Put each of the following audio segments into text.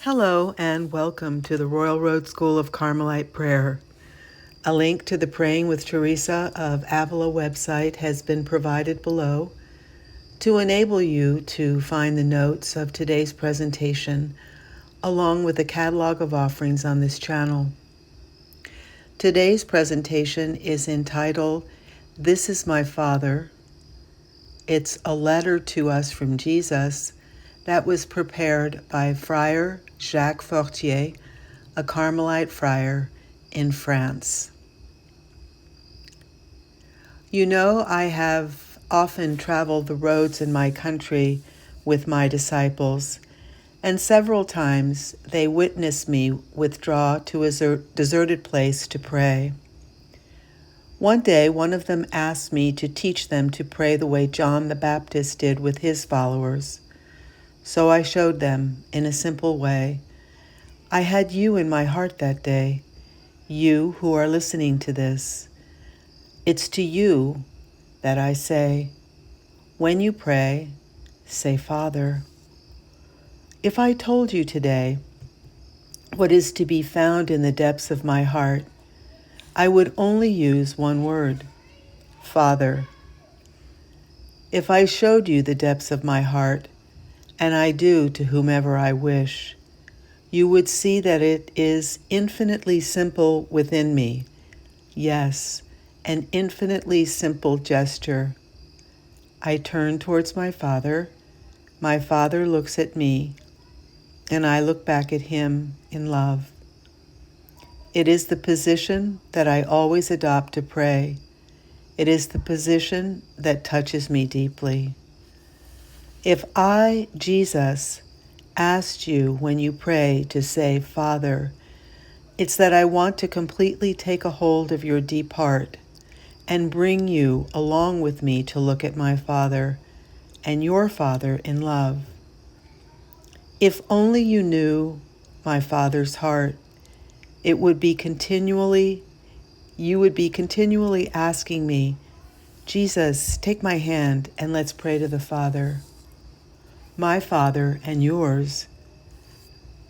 Hello and welcome to the Royal Road School of Carmelite Prayer. A link to the Praying with Teresa of Avila website has been provided below to enable you to find the notes of today's presentation along with a catalog of offerings on this channel. Today's presentation is entitled, This is My Father. It's a letter to us from Jesus that was prepared by Friar Jacques Fortier, a Carmelite friar in France. You know, I have often traveled the roads in my country with my disciples, and several times they witnessed me withdraw to a deserted place to pray. One day, one of them asked me to teach them to pray the way John the Baptist did with his followers. So I showed them in a simple way. I had you in my heart that day, you who are listening to this. It's to you that I say, when you pray, say, Father. If I told you today what is to be found in the depths of my heart, I would only use one word, Father. If I showed you the depths of my heart, and I do to whomever I wish, you would see that it is infinitely simple within me. Yes, an infinitely simple gesture. I turn towards my Father looks at me, and I look back at him in love. It is the position that I always adopt to pray. It is the position that touches me deeply. If I, Jesus, asked you when you pray to say, Father, it's that I want to completely take a hold of your deep heart and bring you along with me to look at my Father and your Father in love. If only you knew my Father's heart, you would be continually asking me, Jesus, take my hand and let's pray to the Father. My Father and yours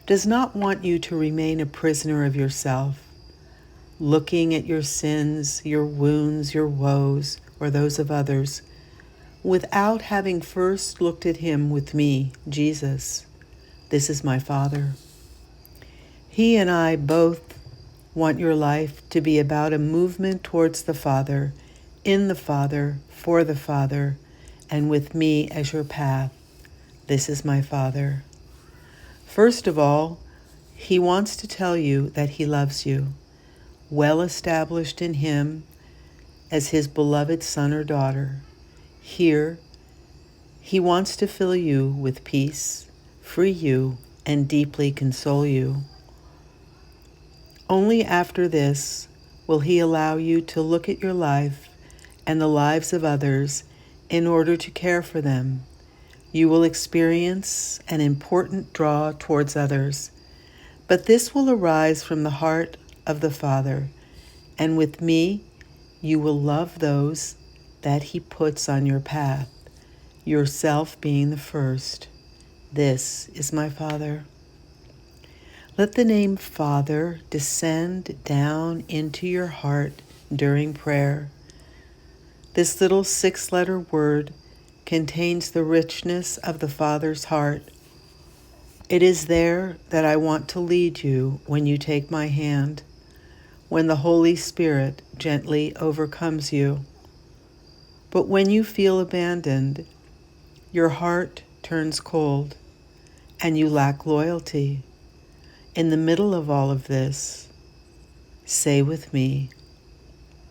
does not want you to remain a prisoner of yourself, looking at your sins, your wounds, your woes, or those of others, without having first looked at him with me, Jesus. This is my Father. He and I both want your life to be about a movement towards the Father, in the Father, for the Father, and with me as your path. This is my Father. First of all, he wants to tell you that he loves you, well established in him as his beloved son or daughter. Here, he wants to fill you with peace, free you, and deeply console you. Only after this will he allow you to look at your life and the lives of others in order to care for them. You will experience an important draw towards others, but this will arise from the heart of the Father, and with me you will love those that he puts on your path, yourself being the first. This is my Father. Let the name Father descend down into your heart during prayer. This little 6-letter word contains the richness of the Father's heart. It is there that I want to lead you when you take my hand, when the Holy Spirit gently overcomes you. But when you feel abandoned, your heart turns cold, and you lack loyalty. In the middle of all of this, say with me,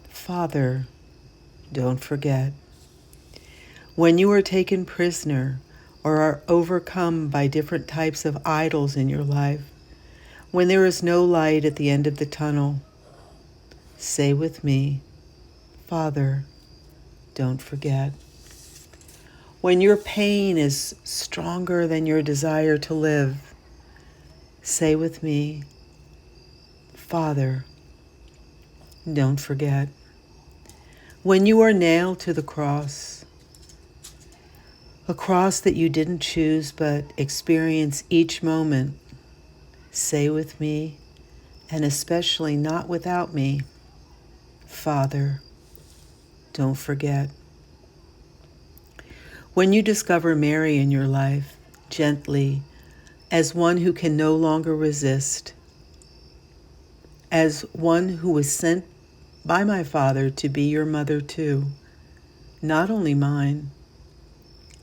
Father, don't forget. When you are taken prisoner or are overcome by different types of idols in your life, when there is no light at the end of the tunnel, say with me, Father, don't forget. When your pain is stronger than your desire to live, say with me, Father, don't forget. When you are nailed to the cross, a cross that you didn't choose but experience each moment, Say with me, and especially not without me, Father, don't forget. When you discover Mary in your life, gently, as one who can no longer resist, as one who was sent by my Father to be your mother too, not only mine,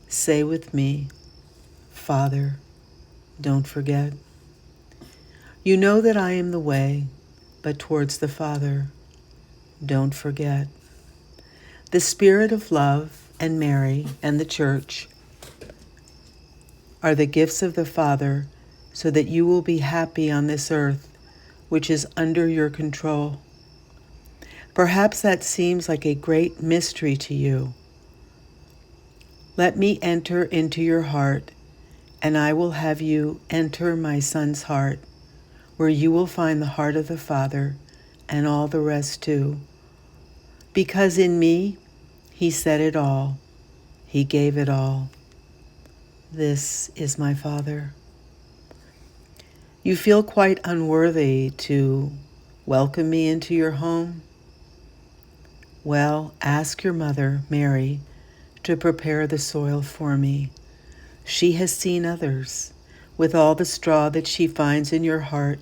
say with me, Father, don't forget. You know that I am the way, but towards the Father, don't forget. The Spirit of love and Mary and the Church are the gifts of the Father so that you will be happy on this earth, which is under your control. Perhaps that seems like a great mystery to you. Let me enter into your heart, and I will have you enter my Son's heart, where you will find the heart of the Father and all the rest too. Because in me, he said it all. He gave it all. This is my Father. You feel quite unworthy to welcome me into your home? Well, ask your mother, Mary, to prepare the soil for me. She has seen others. With all the straw that she finds in your heart,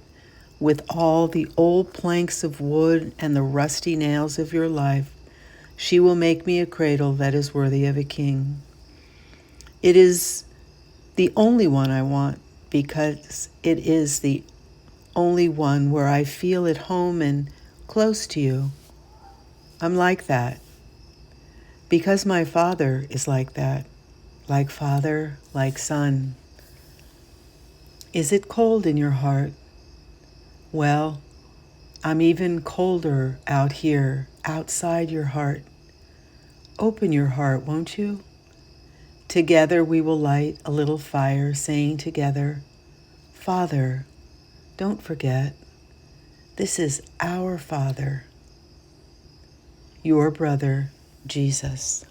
with all the old planks of wood and the rusty nails of your life, she will make me a cradle that is worthy of a king. It is the only one I want, because it is the only one where I feel at home and close to you. I'm like that because my Father is like that, like Father, like Son. Is it cold in your heart? Well, I'm even colder out here, outside your heart. Open your heart, won't you? Together we will light a little fire, saying together, Father, don't forget, this is our Father, your brother, Jesus.